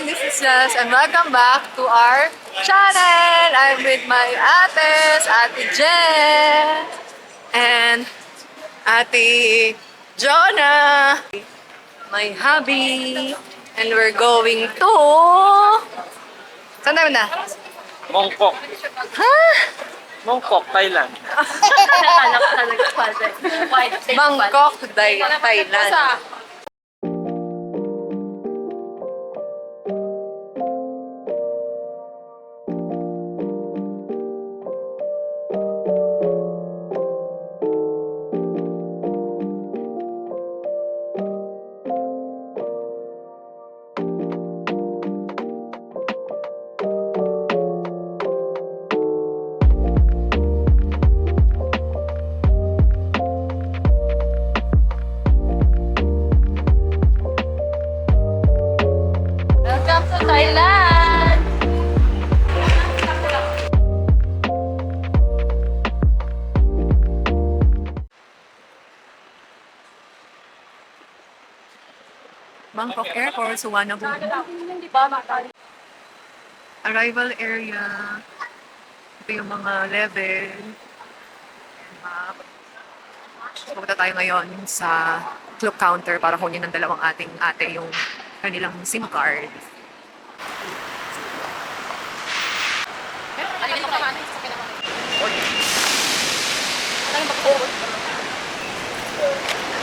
everyone, this is Jess and welcome back to our channel. I'm with my ates, Ate Jen and Ate Jonah, my hubby, and we're going to... Saan tayo na? Mongkok. Ha? Mongkok, Thailand. Bangkok, Thailand. Welcome to Thailand! Bangkok Airport, Suvarnabhumi. Arrival area. Ito yung mga level. Map. Pupunta tayo ngayon sa clock counter para kunin ng dalawang ating ate yung kanilang SIM card.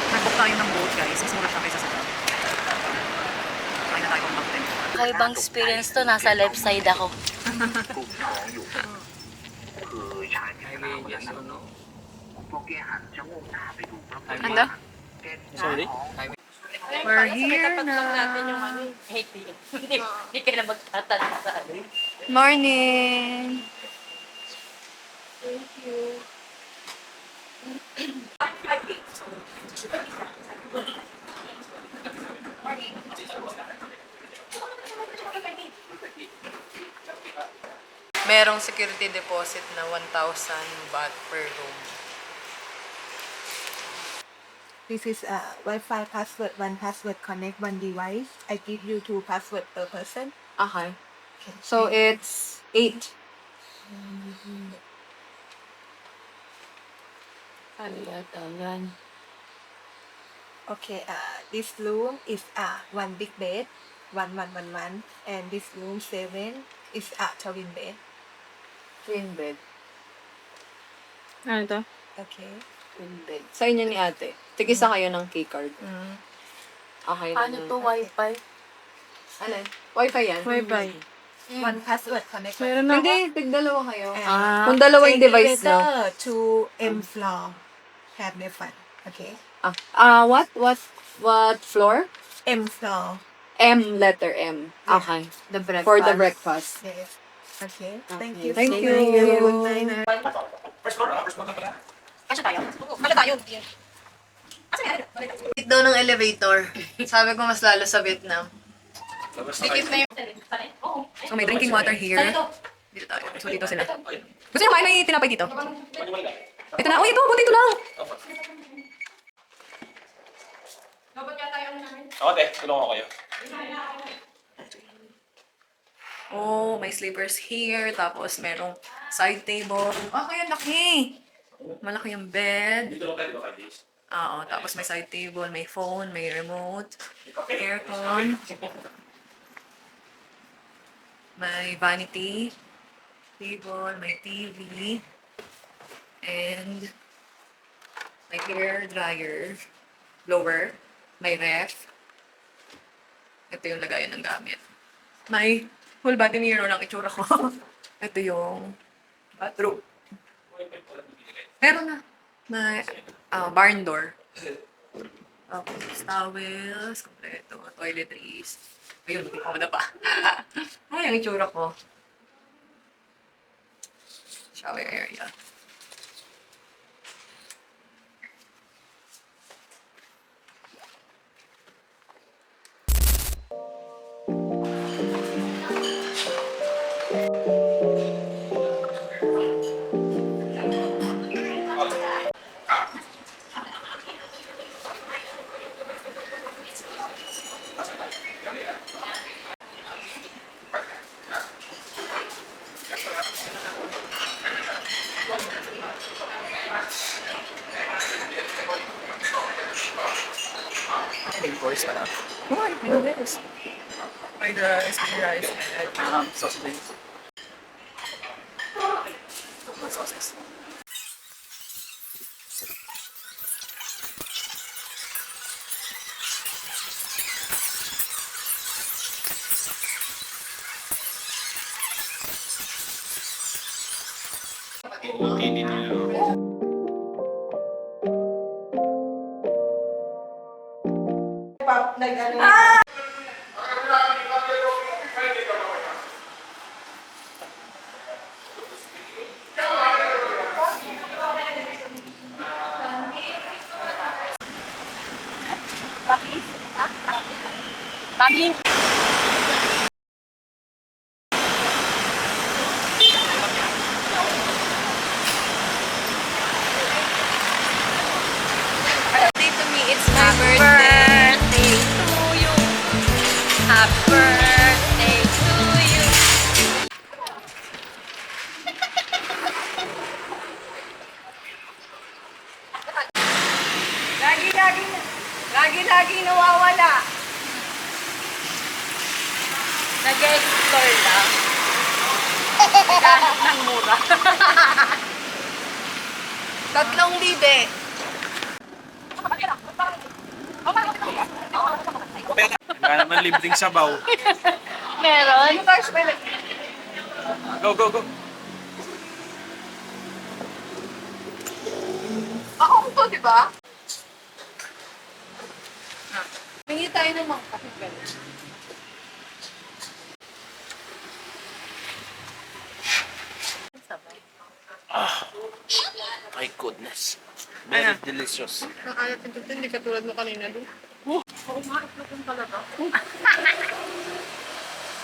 Nag-book tayo ng boat, guys. Mas mura siya kaysa sa car. Kaya na tayo kung bakit. Kakaibang experience to, nasa left side ako. Anda? Sorry? We're here na. Hindi ka na magtatanong sa ano. Morning! Merong security deposit na 1,000 baht per room. This is a Wi-Fi password, one password connect one device. I give you two password per person. Okay. So it's 8. Ano yata yan? Okay, this room is one big bed, one, and this room 7 is twin bed. Twin bed. Ano to? Okay. Twin bed. Sa inyo ni ate. Tigisa kayo ng keycard. Okay na. Ano to, wifi? Ano? Wi-Fi yan? Wifi. One password connect. Meron na ako. Hindi, tig-dalawa kayo. And Kung dalawa yung device elevator na. to M floor. Have their fun. Okay. What floor? M floor. M, letter M. Okay. The breakfast. For the breakfast. Yes. Okay. Thank Okay, you. thank you. Good night. Dikit daw ng elevator. Sabi ko mas lalo sa Vietnam. Dikit na yung... So may drinking water here. Dito tayo. So dito sila. Gusto nyo kain? May tinapay dito. Ito na. Uy, ito. Buti ito lang. Ako, te. Tulungan ko kayo. Oh, may sleepers here. Tapos merong side table. Oh, kaya laki. Malaki yung bed. Dito lang tayo, dito kayo. Oo, tapos may side table, may phone, may remote, aircon. May vanity table, may TV, and may hair dryer, blower, may ref. Ito yung lagayan ng gamit. May full body mirror ng itsura ko. Ito yung bathroom. Meron na. May barn door. Tapos towels, kompleto, toiletries. Ayun, hindi ko na pa. Ay, ang itsura ko. Shower area. rice pa na. Why? Yes. Fried rice, rice, Sausage. sauces. Hindi nila. Baging. Birthday to me, it's my birthday. Birthday to you. Happy birthday to you. Lagi nawawala. Nag-explore lang. Naghanap ng mura. 3,000. Wala naman libreng sabaw. Meron. Go, go, go. Ako to, di ba? Hingi tayo ng mga kapitbahay. My goodness. Very delicious. Ang alat nito, hindi katulad mo kanina doon.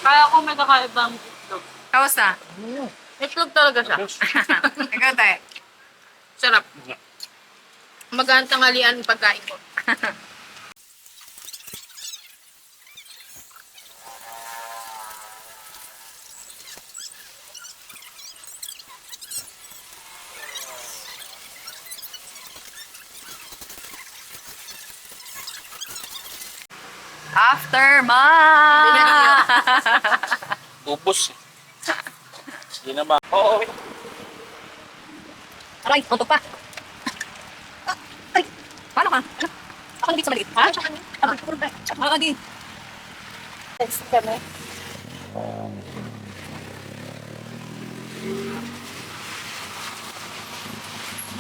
Kaya ko may kakaibang itlog. Kamusta? Itlog talaga siya. Ikaw tayo. Sarap. Magaan tanghalian ang pagkain ko. Aftermath! Ubus. Hindi na ba? Oo. Aray, tuntok pa. Ay, paano ka? Ako hindi sa maliit. Ha? Ako hindi. Text kami.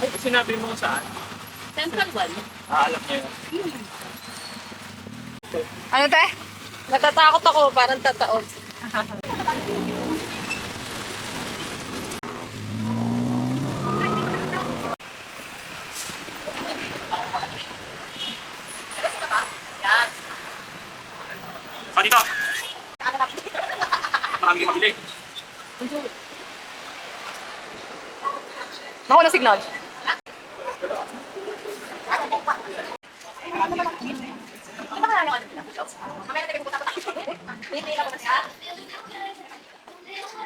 Ay, sinabi mo saan? Central One. Alam niya yun. Ano te? Natatakot ako, parang tataon. Dito! Maraming mabili. Naku na signal.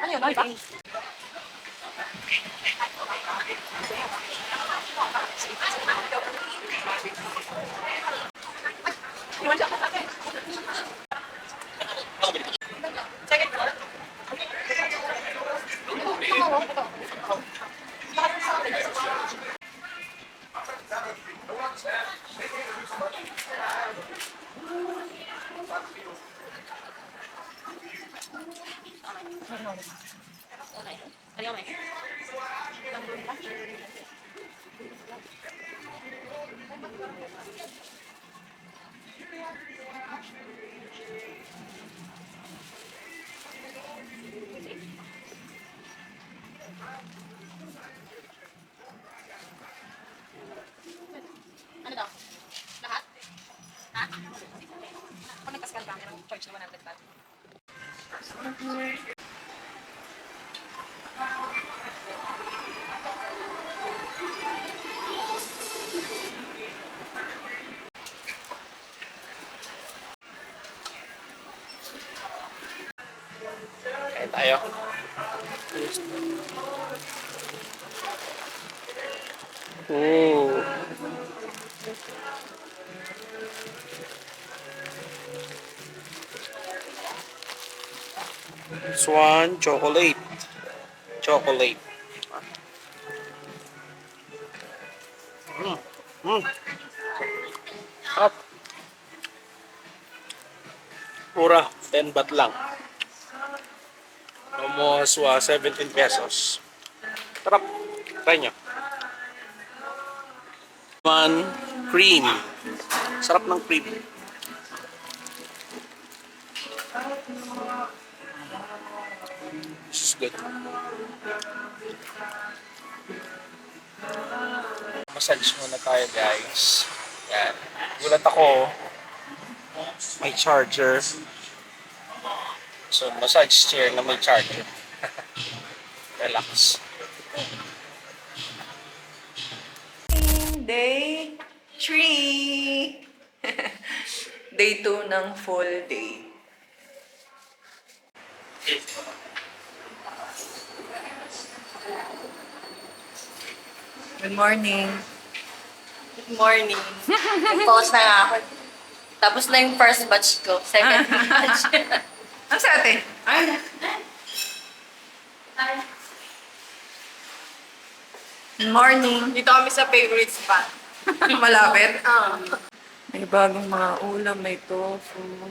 Ano yun? Ano yun? Ano daw? Lahat? Ha? Kung nagpaskan ka, meron charge na 100 baht. Kaya tayo. Oh. This one, chocolate. Chocolate. Mm. Mm. Sarap. Mura, 10 baht lang. Almost 17 pesos. Sarap. Try nyo. One, cream. Sarap ng cream. This is good. Massage muna tayo, guys. Yan. Gulat ako. May charger. So, massage chair na may charger. Relax. Day 3. Day 2 ng full day. Good morning. Good morning. Nag-pause na nga ako. Tapos na yung first batch ko. Second batch. Ang sa ate? Ay. Good morning. Dito kami sa favorite spot. Malapit. Ah. May bagong mga ulam, may tofu,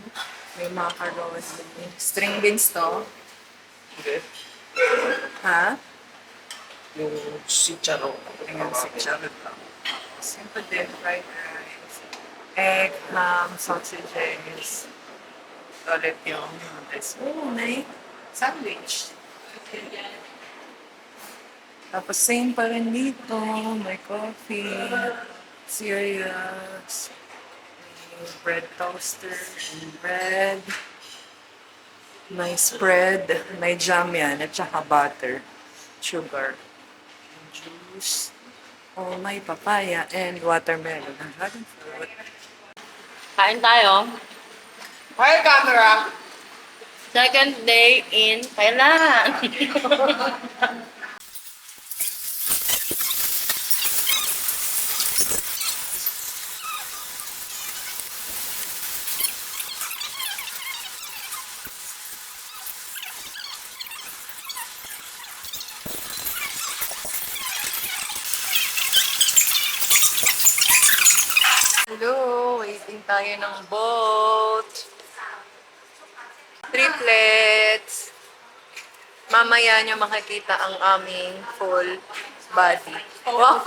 may macaroni. String beans to. Okay. Ha? Yung chicharon. Ayan, si Charlotte lang. Simple din, fried rice. Egg, ham, sausages. Ulit yung may sandwich. Tapos same pa rin dito. May coffee, cereals, may bread toaster, and bread. May spread, may jam yan, at saka butter, sugar, juice. Oh, may papaya and watermelon. Ang dragon fruit. Kain tayo. Hi, camera! Second day in Thailand. Hello, waiting tayo ng boat. Triplets. Mamaya nyo makikita ang aming full body. Wow.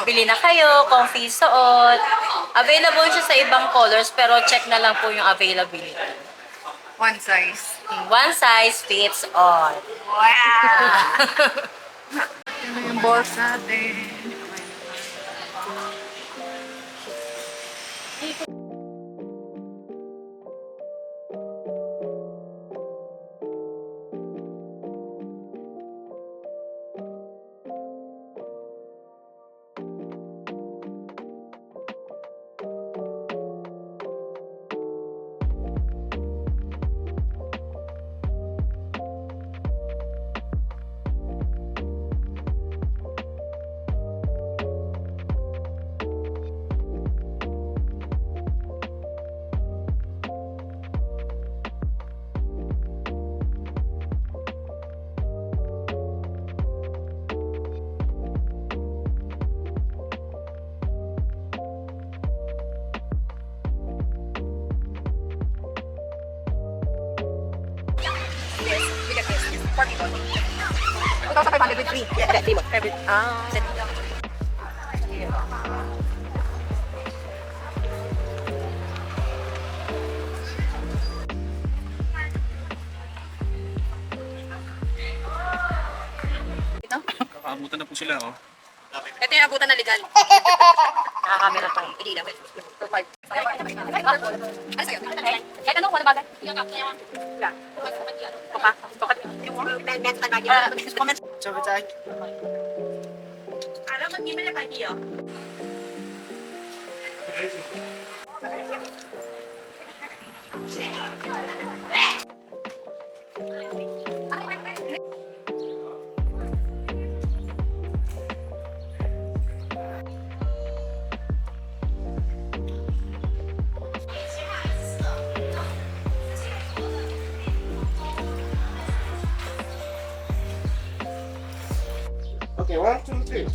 Bili na kayo, comfy suot. Available siya sa ibang colors pero check na lang po yung availability. One size. One size fits all. Ano yung boss natin? For people. 2,500 with 3. Yeah, that table. Kakaabutan na po sila, oh. Ito yung abutan na legal. Nakakamera pa. Hindi lang. Ano sa'yo? Kahit anong wala bagay. Comment. Alam mo, hindi mo na kayo. Okay, 1, 2, 3.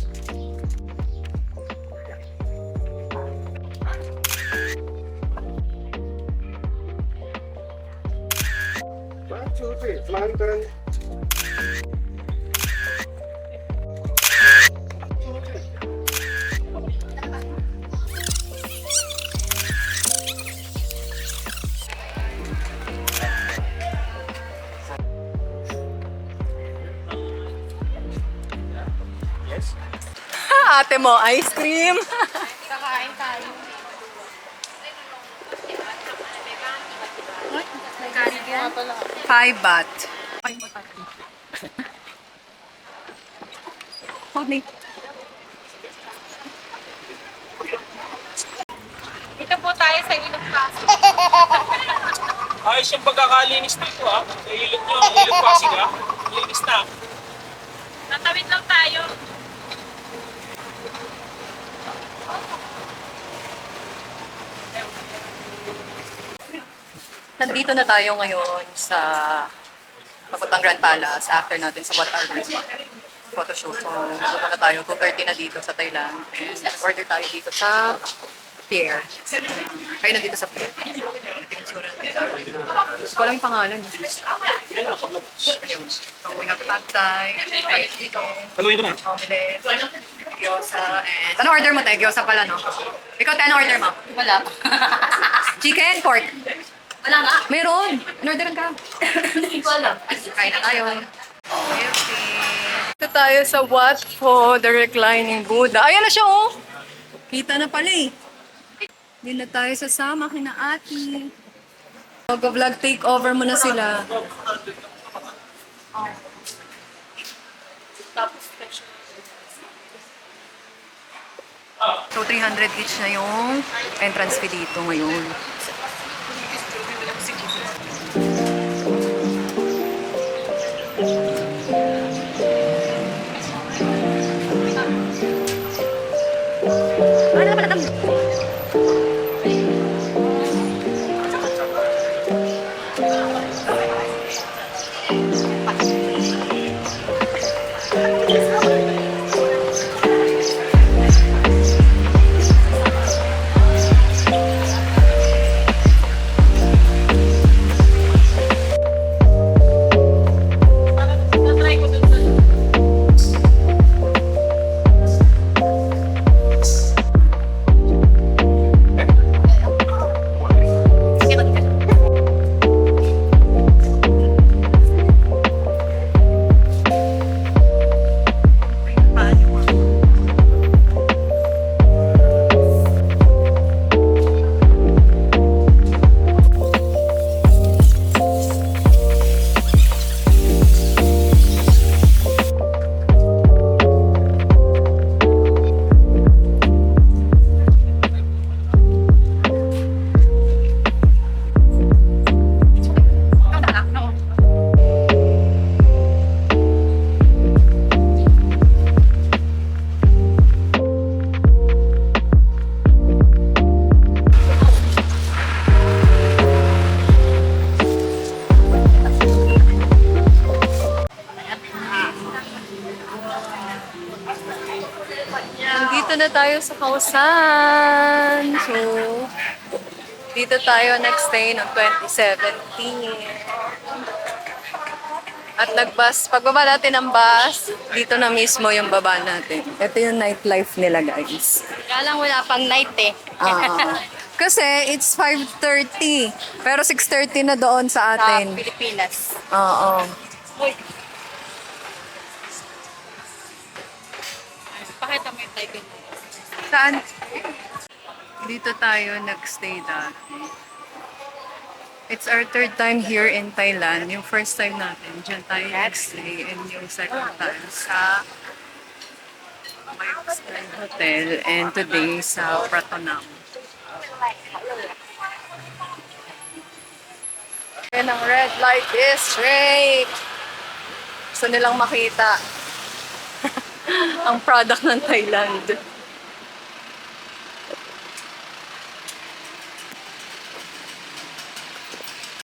One, two, three. Flying turn. Yes. Ate mo, ice cream. Kakain tayo. Nga pala. 5 baht. Hold me. Dito po tayo sa Ilog Pasig. Ayos yung pagkakalinis dito ha. Sa ilog nyo, ilog Pasig ha. Linis na. Natawid lang tayo. Nandito na tayo ngayon sa papuntang Grand Palace after natin sa Wat Arbour photoshoot. So, pupunta na tayo. 2:30 na dito sa Thailand. And order tayo dito sa Pier. Kayo nandito sa Pier. Ko lang yung pangalan. Ayun. So, we have pad thai, fried chicken, Taluin ko na. omelette, gyoza, and... Ano order mo tayo? Gyoza pala, no? Ikaw, tayo, ano order mo? Wala. Chicken, pork. Wala nga. Meron! In-orderan ka. Hindi ko alam. Kain na tayo. Dito tayo sa Wat Pho, the reclining Buddha. Ayan na siya, oh! Kita na pala eh. Hindi na tayo sasama kina ate. Mag-vlog takeover mo na sila. So, 300 each na yung entrance fee dito ngayon. Natry ko dun sa... Nandito na tayo sa Kausan. So, dito tayo nag-stay noong 2017. At nag-bus, pagbaba natin ng bus, dito na mismo yung baba natin. Ito yung nightlife nila, guys. Kaya lang wala pang night eh. Kasi it's 5:30. Pero 6:30 na doon sa Sa atin. Pilipinas. Oo. Uy. Pakita mo yung typing. Saan? Dito tayo nag-stay dati. It's our third time here in Thailand. Yung first time natin, dyan tayo nag-stay. And yung second time sa Mayukstan Hotel. And today sa Pratunam. Yan ang red light district. Gusto nilang makita ang product ng Thailand.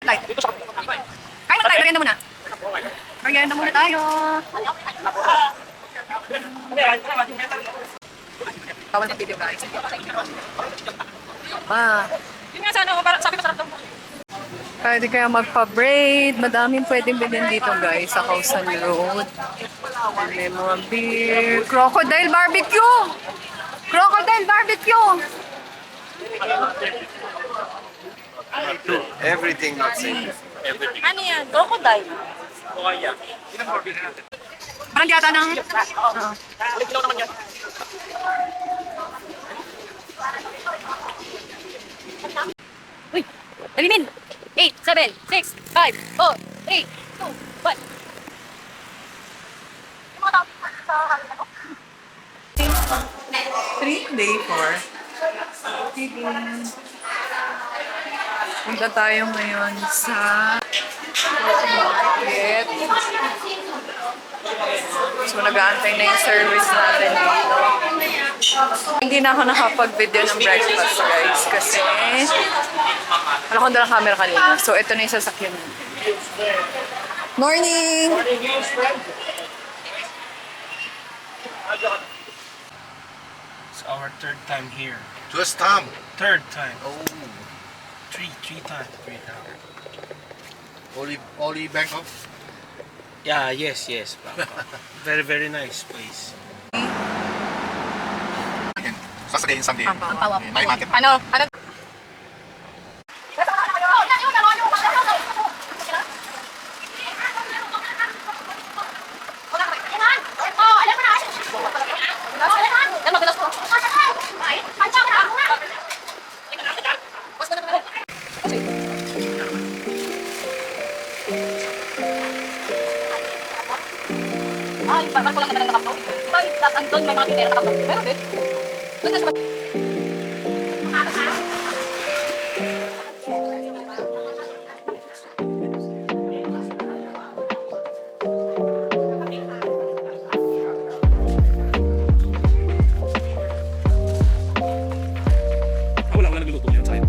Light. Kain na tayo, merienda muna. Merienda muna tayo. Bawal na video guys. Ah, Yun nga sana, parang sabi ko sarap daw. pwede kaya magpa-braid. Madaming pwedeng bilhin dito guys sa Kausan Road. May mga beer. Crocodile barbecue! Crocodile barbecue! Everything not safe. Ano yan? Crocodile. Parang yata ng... Uy! Nalimin! 8, 7, 6, 5, 4, 3, 2, 1. Day 4. Punta tayo ngayon sa market. So, nag-aantay na yung service natin dito. Hindi na ako nakapag-video ng breakfast, guys, kasi wala akong dalang camera kanina. So, ito na yung sasakyan. Morning! It's our third time here. Just time. Third time. Oh. Three times. Only Bangkok. Yeah, yes. Bangkok. Very nice place. Again, Saturday and Sunday. Ampaw. Night market. Ano? Ay, parang ko lang naman nakapag. Ay, doon may mga kitera nakapag. Pero din. Doon na sa Wala nagluluto yun sa'yo.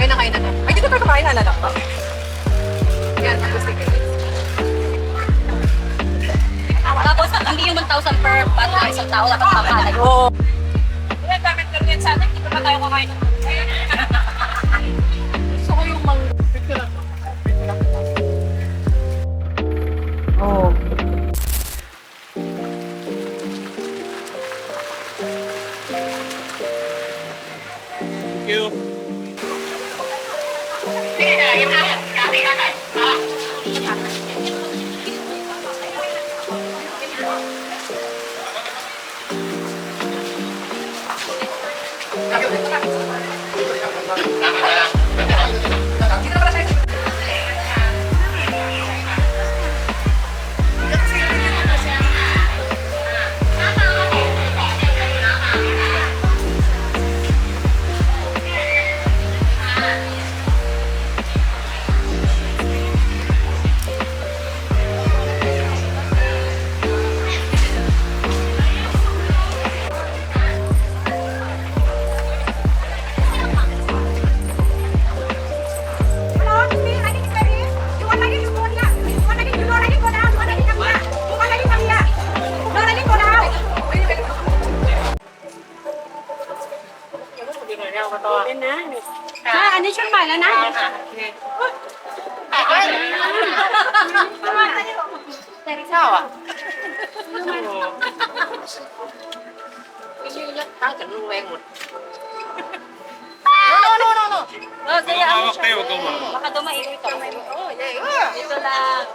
Kain na kain na. Ay, dito pa kumain na lang pa. Yan, gusto ko. Tapos, hindi yung 1,000 per bat na isang tao dapat mapalay. Oo. Yan, bakit ganyan sa atin? Hindi pa tayo kumain. Gusto ko yung mang... Oh. Thank you. Ano siya pala na? Sawa. No. No, sige, ano Hawak siya? tayo, wag kang hawak. Baka dumairo ito. Oh, yeah. Ito lang.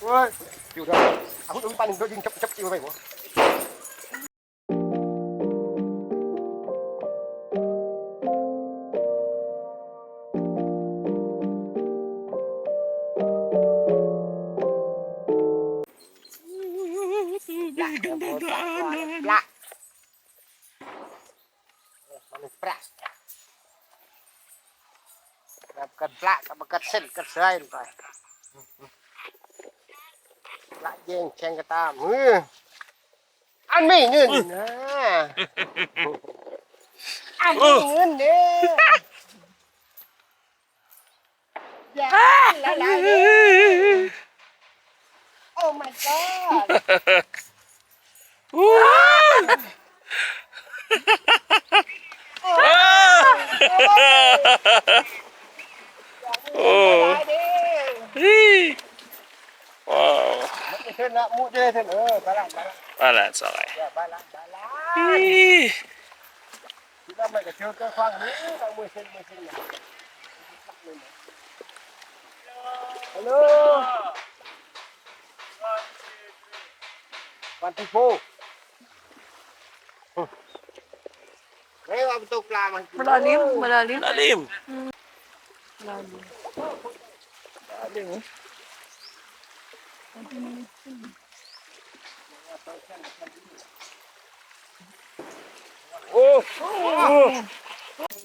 Ôi, chịu rồi. Hút uống paling doding chấp chịu vậy bố. Plak. Manis plak. Bukan plak, bukan sen, bukan selain pak. Plak jeng ceng kata, ăn mì nữa nè, ăn mì nữa nè. Dạ, lại lại đi. Oh my god. Oh. Wow. Thêm nữa, mua dê thêm nữa, ba lăng. Balance, okay. Dạ, ba lăng. Chúng mày cái chơi cái khoang nữa, tao mua xin này. Hello. One, two, four. Ngayon, ang ito plaman. Malalim, malalim. Lalim. Oh.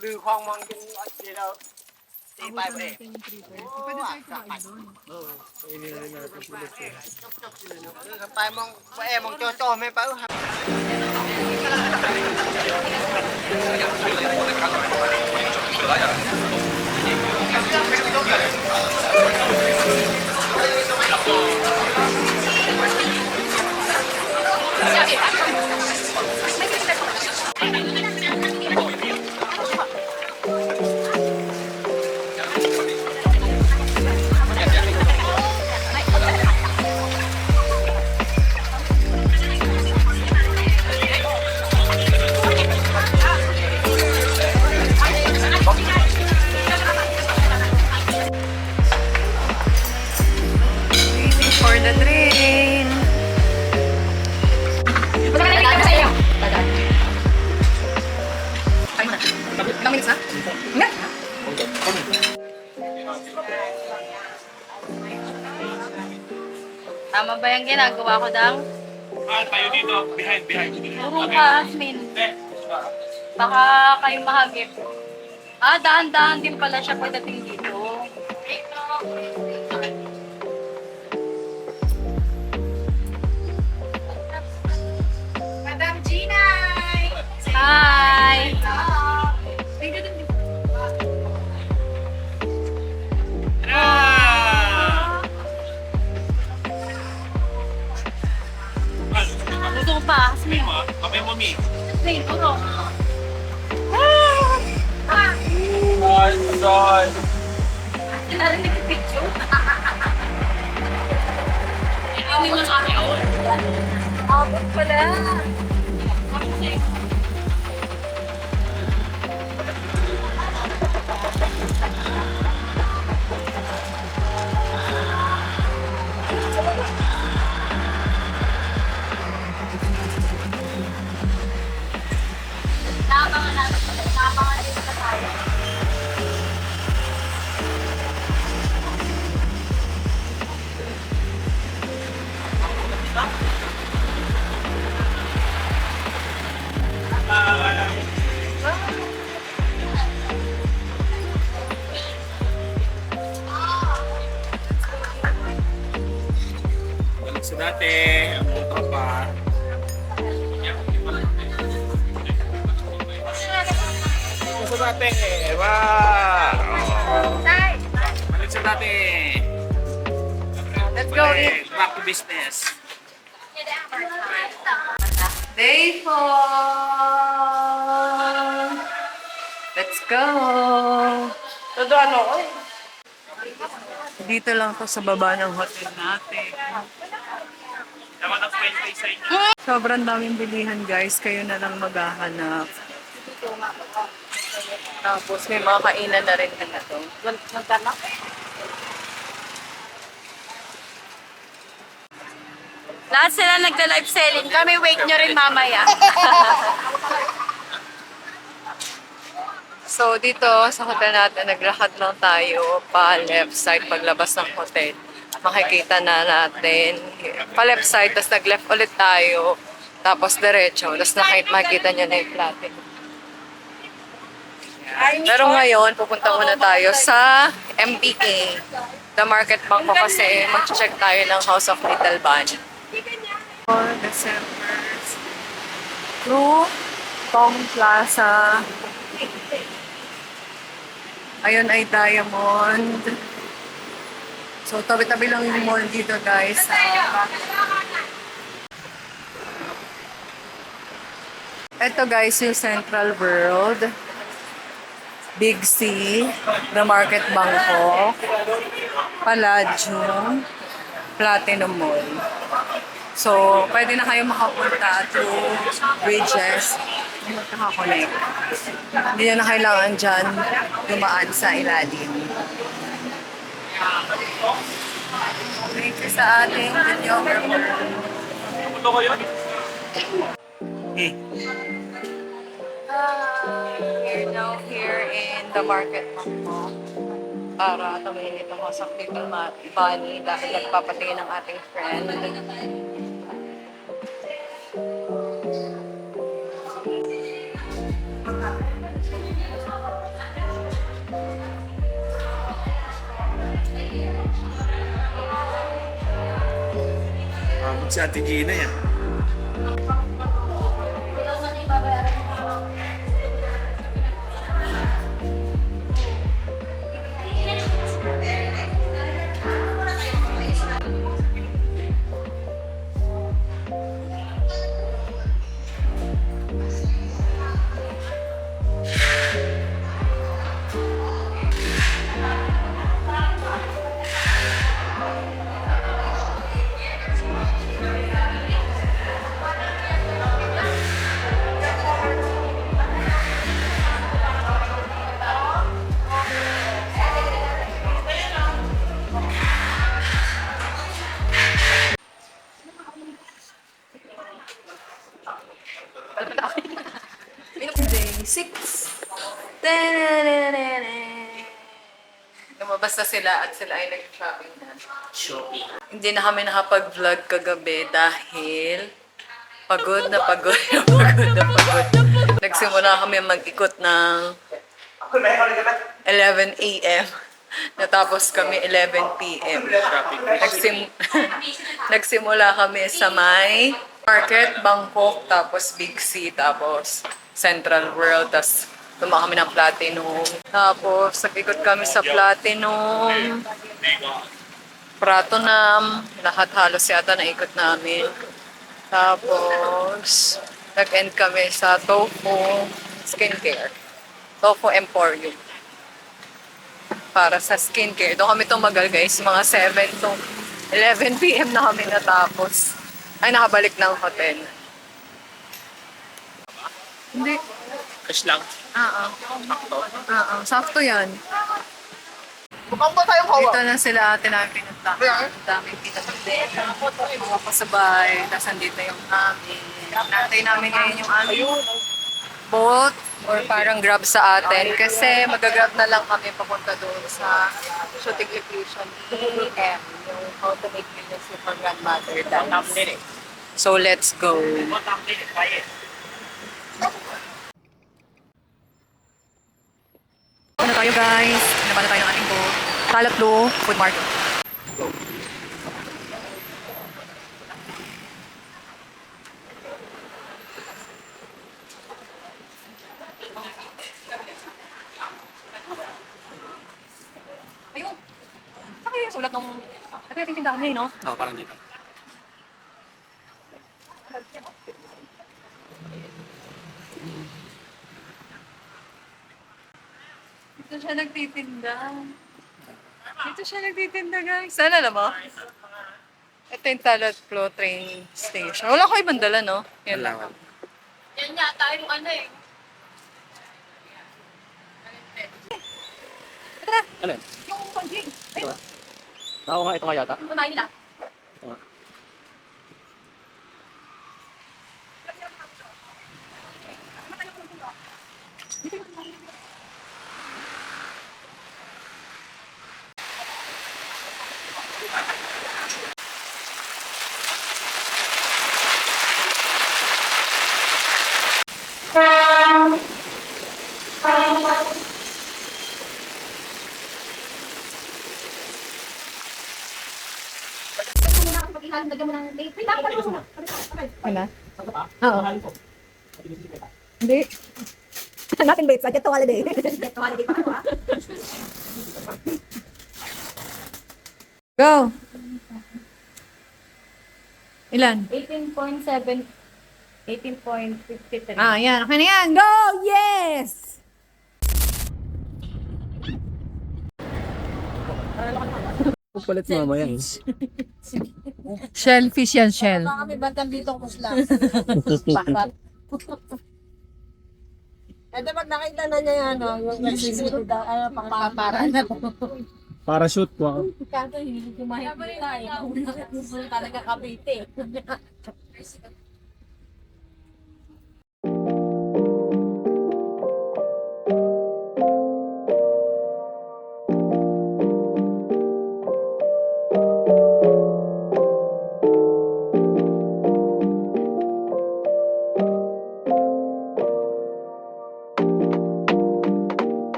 Lư khoang mang trên gì đâu. Đi bay về. Tay mong em mong cho mấy báu. Waiting for the train. Ilang minutes na? Nga. Tama ba yung ginagawa ko, Dang? Tayo dito. Behind. Puro ka, Asmin. Baka kayo mahagip. Dahan-dahan din pala siya pagdating dito. Madam Gina! Hi! Luto ko pa, Asmin. Kami mo, Mi. Asmin, turo. Narinig yung picture. Hindi mo sa akin. Abot pala. Nakapangan din sa tayo. Balik sa dati. Ang ultra pa. Balik sa dati. Wow. Balik sa dati. Let's go Balik. Back to business. Day 4. Let's go. Todo ano ko eh. Dito lang to sa baba ng hotel natin. Tama na 20 sa inyo. Sobrang daming bilihan guys. Kayo na lang maghahanap. Tapos may mga kainan na rin na to. Lahat sila nagla-live selling. Kami wait nyo rin mamaya. So, dito sa hotel natin, naglakad lang tayo pa left side paglabas ng hotel. Makikita na natin pa left side, tapos nag-left ulit tayo. Tapos diretso, tapos makikita nyo na yung platin. Pero ngayon, pupunta muna tayo sa MPK, the Market Bangko, kasi mag-check tayo ng House of Little Bunny. For December through Tong Plaza. Ayun ay Diamond. So, tabi-tabi lang yung mall dito, guys. Ito, guys, yung Central World. Big C, The Market Bangko, Palladium, Platinum Mall. So, pwede na kayo makapunta through bridges. Magkakakonect. Hindi na kailangan dyan dumaan sa ilalim. Thank you sa ating videographer. We're now here in the Market Bangko para tumingin ito sa Little Bunny dahil nagpapatingin ng ating friend. Si Ate Gina yan. Day 6. Lumabas na sila at sila ay nag-shopping na. Hindi na kami nakapag-vlog kagabi dahil pagod na pagod na pagod na pagod. Nagsimula kami mag-ikot ng 11 a.m. Natapos kami 11 p.m. Nagsimula kami sa may Market Bangkok, tapos Big C, tapos Central World, tapos tuma kami ng Platinum. Tapos nag-ikot kami sa Platinum, Pratunam, lahat halos yata naikot namin. Tapos nag-end kami sa Tofu Skincare, Tofu Emporium. Para sa skincare. Doon kami tumagal, guys. Mga 7 to 11 p.m. na kami natapos. Ay, nakabalik ng hotel. Hindi. Cash lang. Sakto yan. Bukang ba tayong Dito na sila ate namin pinunta. Ang daming pinunta. Mga kasabay. Tapos andito yung amin. Nantay namin ngayon yung aming boat or parang grab sa atin. Kasi magagrab na lang kami papunta doon sa shooting location EM. Yung How to Make Millions with Your Grandmother dance. So let's go. Ano tayo, guys? Pinaba na tayo ng ating boat. Talatlo Food Market. Ayun. Saan kaya yung sulat nung... Ito yung tindahan niya, no? Oo, parang dito. Dito siya nagtitinda. Dito siya nagtitinda, guys. Sana alam mo? Ito yung Talatlo train station. Wala ko ibang dala, no? Yan lang. Yan yata yung ano eh. Ano yun? Yung panjing. Ayun, Oo nga, ito nga yata. kunain nila. pag ihalagyan mo ng tape. Wait lang, pag Wala? Oo. Hindi. Nothing but it's a holiday. Go! Ilan? 18.7, 18.53. Ah, yan. Okay na yan. Go! Yes! Pupalit mamaya. Shellfish yan, shell. Kami bantang dito kusla. Ito pag nakita na niya yan, yung nagsisiguro daw, Para na po. Parachute po. Kaso hindi ko makikita eh. Talaga kabite.